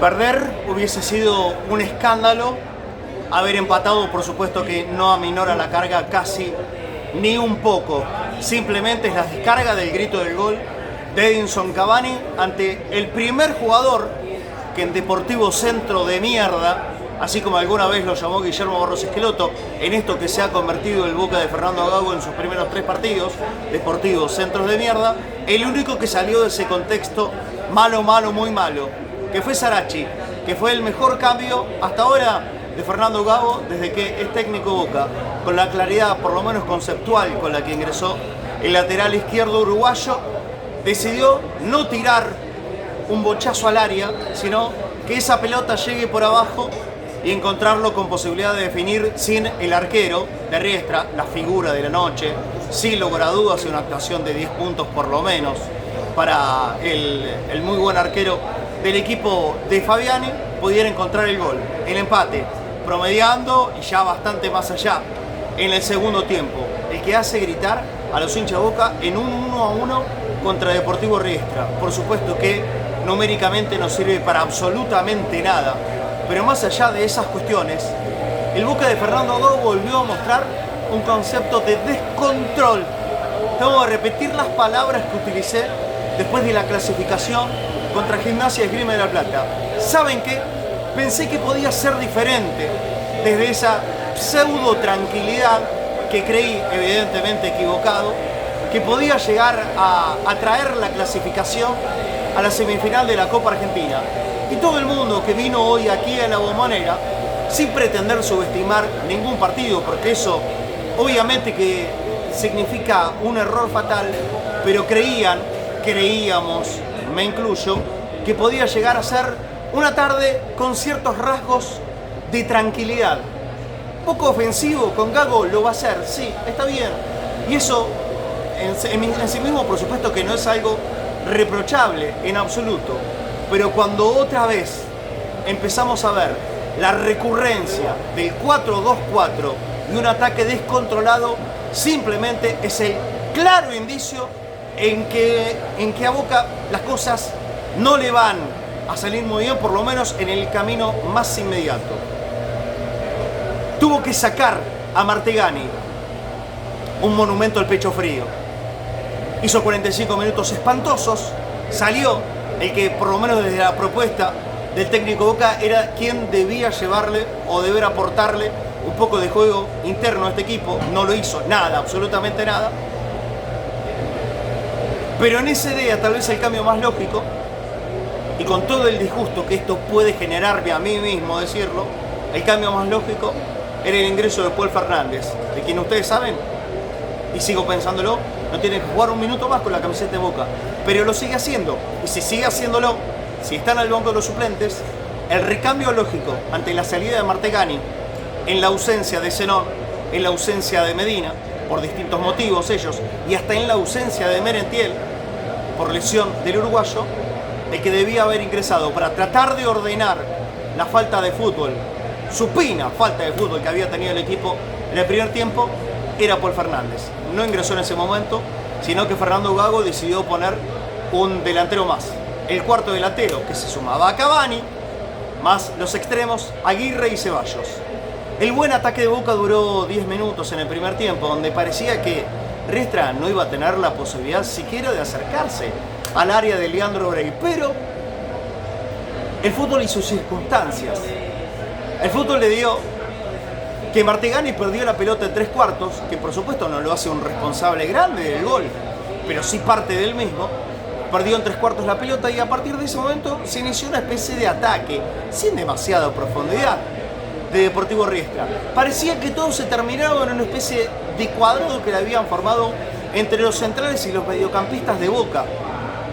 Perder hubiese sido un escándalo. Haber empatado, por supuesto que no aminora la carga casi ni un poco. Simplemente es la descarga del grito del gol de Edinson Cavani ante el primer jugador que en Deportivo Centro de mierda, así como alguna vez lo llamó Guillermo Barros Esqueloto, en esto que se ha convertido el Boca de Fernando Gago en sus primeros 3 partidos, Deportivos Centros de mierda, el único que salió de ese contexto malo, muy malo, que fue Sarachi, que fue el mejor cambio hasta ahora de Fernando Gago desde que es técnico Boca, con la claridad por lo menos conceptual con la que ingresó el lateral izquierdo uruguayo. Decidió no tirar un bochazo al área, sino que esa pelota llegue por abajo y encontrarlo con posibilidad de definir sin el arquero de Riestra, la figura de la noche. Sin lugar a dudas, una actuación de 10 puntos por lo menos para el muy buen arquero del equipo de Fabiani, pudiera encontrar el gol, el empate, promediando y ya bastante más allá en el segundo tiempo, el que hace gritar a los hinchas de Boca en un 1-1 contra Deportivo Riestra. Por supuesto que numéricamente no sirve para absolutamente nada, pero más allá de esas cuestiones, el Boca de Fernando Gago volvió a mostrar un concepto de descontrol. Tengo que repetir las palabras que utilicé después de la clasificación contra Gimnasia y Esgrima de la Plata. ¿Saben qué? Pensé que podía ser diferente desde esa pseudo tranquilidad que creí, evidentemente equivocado, que podía llegar a traer la clasificación a la semifinal de la Copa Argentina. Y todo el mundo que vino hoy aquí a la Bombonera, sin pretender subestimar ningún partido, porque eso obviamente que significa un error fatal, pero creíamos, me incluyo, que podía llegar a ser una tarde con ciertos rasgos de tranquilidad. Poco ofensivo, con Gago lo va a hacer, sí, está bien. Y eso en sí mismo, por supuesto que no es algo reprochable en absoluto. Pero cuando otra vez empezamos a ver la recurrencia del 4-2-4 y un ataque descontrolado, simplemente es el claro indicio en que a Boca las cosas no le van a salir muy bien, por lo menos en el camino más inmediato. Tuvo que sacar a Martegani, un monumento al pecho frío. Hizo 45 minutos espantosos, salió el que por lo menos desde la propuesta del técnico Boca era quien debía llevarle o deber aportarle un poco de juego interno a este equipo. No lo hizo, nada, absolutamente nada. Pero en esa idea, tal vez el cambio más lógico, y con todo el disgusto que esto puede generarme a mí mismo decirlo, el cambio más lógico era el ingreso de Paul Fernández, de quien ustedes saben, y sigo pensándolo, no tiene que jugar un minuto más con la camiseta de Boca, pero lo sigue haciendo, y si sigue haciéndolo, si está en el banco de los suplentes, el recambio lógico ante la salida de Martegani, en la ausencia de Zenón, en la ausencia de Medina, por distintos motivos ellos, y hasta en la ausencia de Merentiel, por lesión del uruguayo, el que debía haber ingresado para tratar de ordenar la falta de fútbol, supina falta de fútbol que había tenido el equipo en el primer tiempo, era Paul Fernández. No ingresó en ese momento, sino que Fernando Gago decidió poner un delantero más, el cuarto delantero, que se sumaba a Cavani, más los extremos Aguirre y Ceballos. El buen ataque de Boca duró 10 minutos en el primer tiempo, donde parecía que Riestra no iba a tener la posibilidad siquiera de acercarse al área de Leandro Brey, pero el fútbol y sus circunstancias. El fútbol le dio que Martegani perdió la pelota en 3/4, que por supuesto no lo hace un responsable grande del gol, pero sí parte del mismo. Perdió en 3/4 la pelota y a partir de ese momento se inició una especie de ataque, sin demasiada profundidad, de Deportivo Riestra. Parecía que todo se terminaba en una especie de cuadrado que le habían formado entre los centrales y los mediocampistas de Boca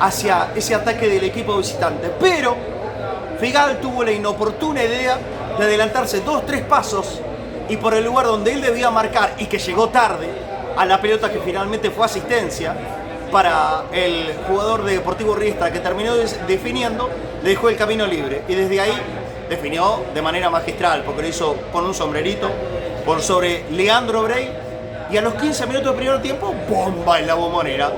hacia ese ataque del equipo visitante. Pero Figal tuvo la inoportuna idea de adelantarse 2-3 pasos y por el lugar donde él debía marcar y que llegó tarde a la pelota que finalmente fue asistencia para el jugador de Deportivo Riestra que terminó definiendo, le dejó el camino libre y desde ahí definió de manera magistral porque lo hizo con un sombrerito por sobre Leandro Brey y a los 15 minutos del primer tiempo, ¡bomba en la Bombonera!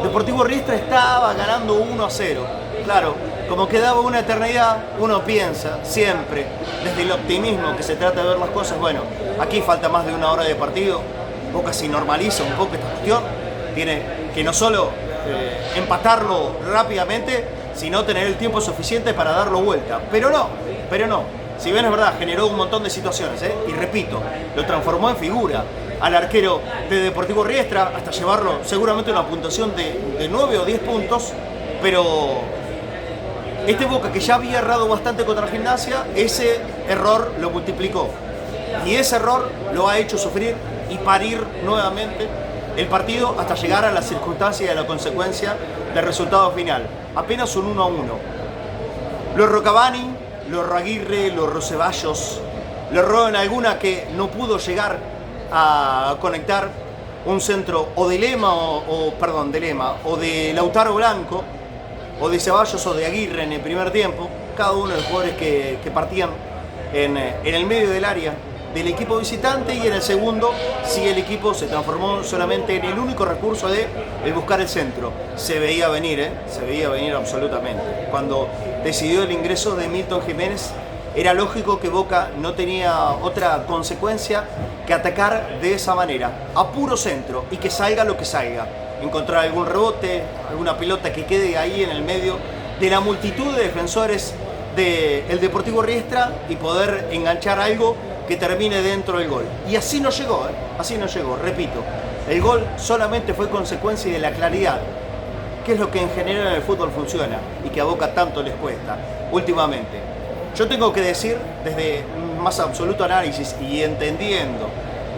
Deportivo Riestra estaba ganando 1-0. Claro, como quedaba una eternidad, uno piensa siempre, desde el optimismo que se trata de ver las cosas, bueno, aquí falta más de una hora de partido, Boca si normaliza un poco esta cuestión, tiene que no solo empatarlo rápidamente, sino tener el tiempo suficiente para darlo vuelta. Pero no. Si bien es verdad, generó un montón de situaciones, y repito, lo transformó en figura al arquero de Deportivo Riestra hasta llevarlo seguramente a una puntuación de 9 o 10 puntos, pero este Boca que ya había errado bastante contra Gimnasia, ese error lo multiplicó. Y ese error lo ha hecho sufrir y parir nuevamente el partido hasta llegar a la circunstancia y a la consecuencia del resultado final. Apenas un 1-1. Los Rocabani, los Aguirre, los Roceballos, le roban alguna que no pudo llegar a conectar un centro o de Lema o de Lautaro Blanco, o de Ceballos o de Aguirre en el primer tiempo, cada uno de los jugadores que partían en el medio del área del equipo visitante, y en el segundo sí el equipo se transformó solamente en el único recurso de el buscar el centro. Se veía venir, se veía venir absolutamente. Cuando decidió el ingreso de Milton Jiménez, era lógico que Boca no tenía otra consecuencia que atacar de esa manera, a puro centro, y que salga lo que salga. Encontrar algún rebote, alguna pelota que quede ahí en el medio de la multitud de defensores del Deportivo Riestra y poder enganchar algo que termine dentro del gol. Y así no llegó, así no llegó, repito. El gol solamente fue consecuencia de la claridad, que es lo que en general en el fútbol funciona y que a Boca tanto les cuesta últimamente. Yo tengo que decir, desde más absoluto análisis y entendiendo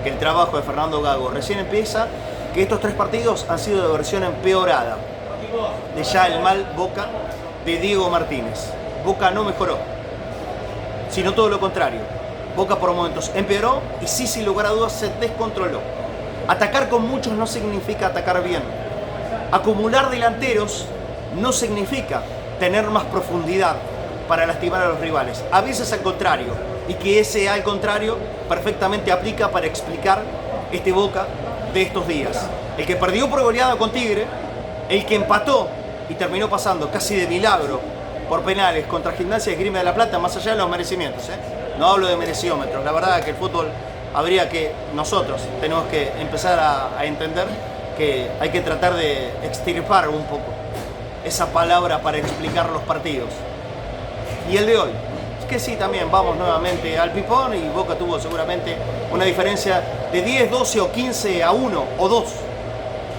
que el trabajo de Fernando Gago recién empieza, que estos 3 partidos han sido de versión empeorada de ya el mal Boca de Diego Martínez. Boca no mejoró, sino todo lo contrario. Boca por momentos empeoró y sí, sin lugar a dudas, se descontroló. Atacar con muchos no significa atacar bien. Acumular delanteros no significa tener más profundidad para lastimar a los rivales. A veces al contrario, y que ese al contrario perfectamente aplica para explicar este Boca de estos días. El que perdió por goleada con Tigre, el que empató y terminó pasando casi de milagro por penales contra Gimnasia y Esgrima de la Plata, más allá de los merecimientos, No hablo de mereciómetros, la verdad es que el fútbol nosotros tenemos que empezar a entender que hay que tratar de extirpar un poco esa palabra para explicar los partidos. Y el de hoy, es que sí, también vamos nuevamente al pipón y Boca tuvo seguramente una diferencia de 10, 12 o 15 a 1 o 2,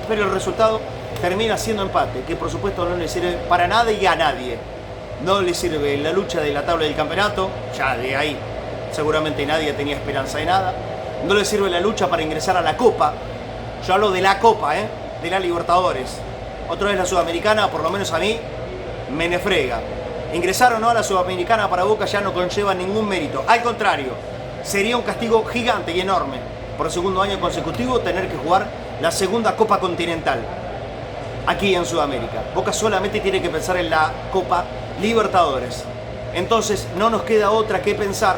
pero el resultado termina siendo empate, que por supuesto no le sirve para nada y a nadie. No le sirve la lucha de la tabla del campeonato, ya de ahí seguramente nadie tenía esperanza de nada. No le sirve la lucha para ingresar a la Copa, yo hablo de la Copa, de la Libertadores. Otra vez la Sudamericana, por lo menos a mí, me nefrega. Ingresar o no a la Sudamericana para Boca ya no conlleva ningún mérito. Al contrario, sería un castigo gigante y enorme por el segundo año consecutivo tener que jugar la segunda Copa Continental aquí en Sudamérica. Boca solamente tiene que pensar en la Copa Libertadores. Entonces no nos queda otra que pensar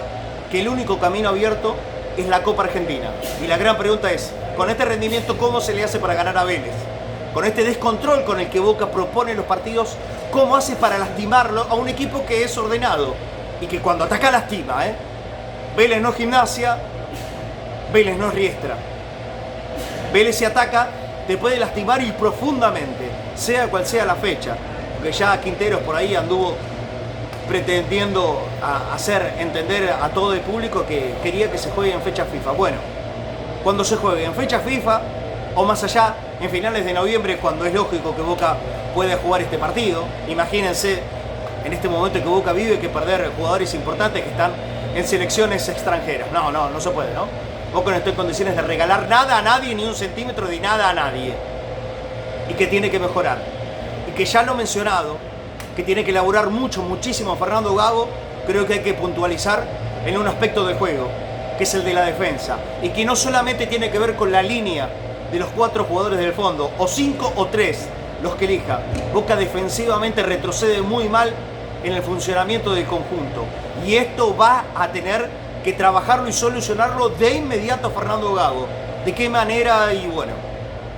que el único camino abierto es la Copa Argentina. Y la gran pregunta es, con este rendimiento, ¿cómo se le hace para ganar a Vélez? Con este descontrol con el que Boca propone los partidos, ¿cómo hace para lastimarlo a un equipo que es ordenado y que cuando ataca lastima? Vélez no es Gimnasia, Vélez no es Riestra. Vélez se ataca, te puede lastimar y profundamente, sea cual sea la fecha. Porque ya Quinteros por ahí anduvo pretendiendo hacer entender a todo el público que quería que se juegue en fecha FIFA. Bueno, cuando se juegue en fecha FIFA o más allá, en finales de noviembre, cuando es lógico que Boca pueda jugar este partido. Imagínense en este momento que Boca vive que perder jugadores importantes que están en selecciones extranjeras. No se puede, ¿no? Boca no está en condiciones de regalar nada a nadie, ni un centímetro de nada a nadie. Y que tiene que mejorar. Y que ya lo he mencionado, que tiene que elaborar muchísimo Fernando Gago, creo que hay que puntualizar en un aspecto del juego, que es el de la defensa. Y que no solamente tiene que ver con la línea de los 4 jugadores del fondo, o 5 o 3, los que elija. Boca defensivamente retrocede muy mal en el funcionamiento del conjunto. Y esto va a tener que trabajarlo y solucionarlo de inmediato Fernando Gago. ¿De qué manera? Y bueno,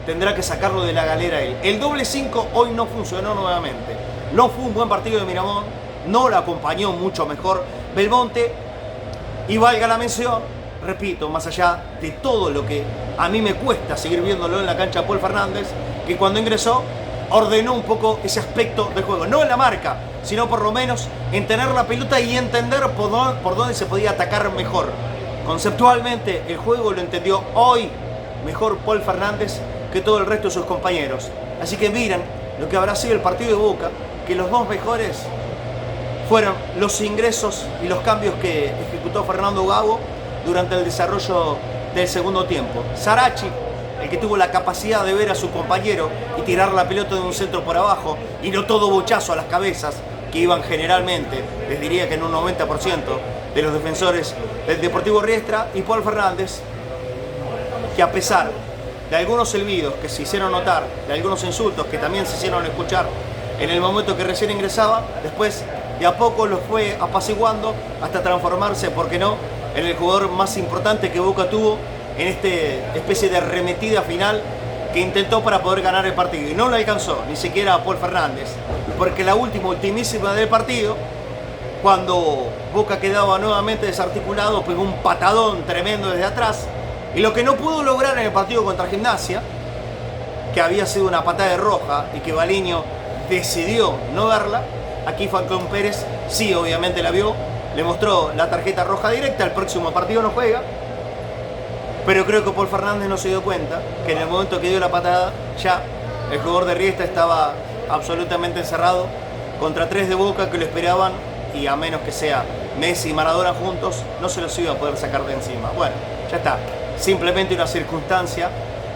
tendrá que sacarlo de la galera él. El doble 5 hoy no funcionó nuevamente. No fue un buen partido de Miramón, no lo acompañó mucho mejor Belmonte. Y valga la mención, repito, más allá de todo lo que a mí me cuesta seguir viéndolo en la cancha Paul Fernández, que cuando ingresó ordenó un poco ese aspecto del juego, no en la marca, sino por lo menos en tener la pelota y entender por dónde se podía atacar mejor. Conceptualmente el juego lo entendió hoy mejor Paul Fernández que todo el resto de sus compañeros. Así que miren lo que habrá sido el partido de Boca, que los dos mejores fueron los ingresos y los cambios que ejecutó Fernando Gago durante el desarrollo del segundo tiempo. Sarachi, el que tuvo la capacidad de ver a su compañero y tirar la pelota de un centro por abajo, y no todo bochazo a las cabezas, que iban generalmente, les diría que en un 90% de los defensores del Deportivo Riestra. Y Paul Fernández, que a pesar de algunos silbidos que se hicieron notar, de algunos insultos que también se hicieron escuchar en el momento que recién ingresaba, después de a poco los fue apaciguando hasta transformarse, ¿por qué no?, en el jugador más importante que Boca tuvo en esta especie de arremetida final que intentó para poder ganar el partido. Y no lo alcanzó, ni siquiera a Paul Fernández, porque la ultimísima del partido, cuando Boca quedaba nuevamente desarticulado, pegó un patadón tremendo desde atrás. Y lo que no pudo lograr en el partido contra Gimnasia, que había sido una patada de roja y que Baliño decidió no verla, aquí Falcón Pérez sí obviamente la vio, le mostró la tarjeta roja directa, el próximo partido no juega. Pero creo que Paul Fernández no se dio cuenta que en el momento que dio la patada, ya el jugador de Riestra estaba absolutamente encerrado contra tres de Boca que lo esperaban, y a menos que sea Messi y Maradona juntos, no se los iba a poder sacar de encima. Bueno, ya está. Simplemente una circunstancia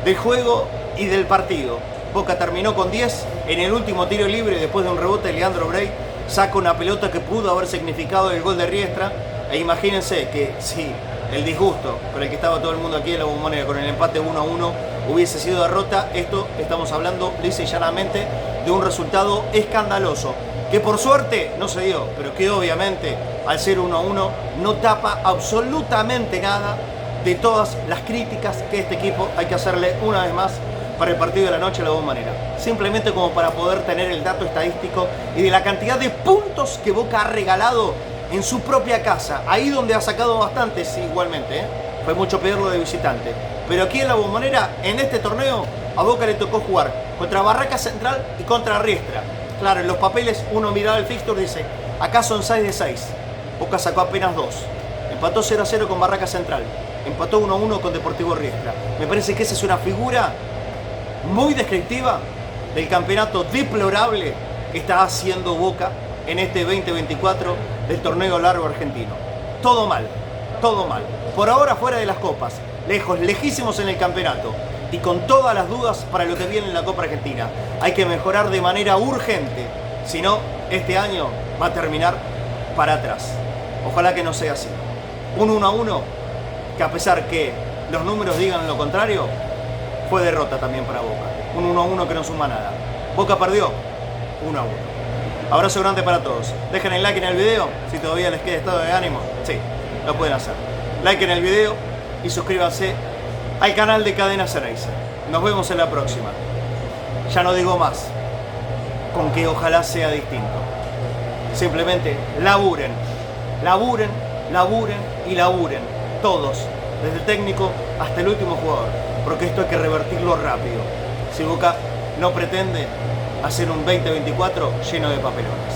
del juego y del partido. Boca terminó con 10 en el último tiro libre. Después de un rebote, Leandro Bray saca una pelota que pudo haber significado el gol de Riestra. E imagínense que si el disgusto con el que estaba todo el mundo aquí en la Bombonera con el empate 1-1 hubiese sido derrota, esto estamos hablando lisa y llanamente de un resultado escandaloso, que por suerte no se dio, pero que obviamente al ser 1-1 no tapa absolutamente nada de todas las críticas que este equipo hay que hacerle una vez más para el partido de la noche a la Bombonera. Simplemente como para poder tener el dato estadístico y de la cantidad de puntos que Boca ha regalado en su propia casa, ahí donde ha sacado bastantes igualmente, ¿eh? Fue mucho peor lo de visitante. Pero aquí en la Bombonera, en este torneo, a Boca le tocó jugar contra Barraca Central y contra Riestra. Claro, en los papeles uno miraba el fixture y dice, acá son 6 de 6. Boca sacó apenas 2. Empató 0-0 con Barraca Central. Empató 1-1 con Deportivo Riestra. Me parece que esa es una figura muy descriptiva del campeonato deplorable que está haciendo Boca en este 2024 del torneo largo argentino. Todo mal, todo mal. Por ahora fuera de las copas, lejos, lejísimos en el campeonato y con todas las dudas para lo que viene en la Copa Argentina. Hay que mejorar de manera urgente, si no, este año va a terminar para atrás. Ojalá que no sea así. Un 1-1 que, a pesar que los números digan lo contrario, fue derrota también para Boca. Un 1-1 que no suma nada. Boca perdió 1-1. Abrazo grande para todos. Dejen el like en el video si todavía les queda estado de ánimo. Sí, lo pueden hacer. Like en el video y suscríbanse al canal de Cadena Ceneice. Nos vemos en la próxima. Ya no digo más, con que ojalá sea distinto. Simplemente laburen, laburen, laburen y laburen. Todos, desde el técnico hasta el último jugador. Porque esto hay que revertirlo rápido. Si Boca no pretende hacer un 2024 lleno de papelones.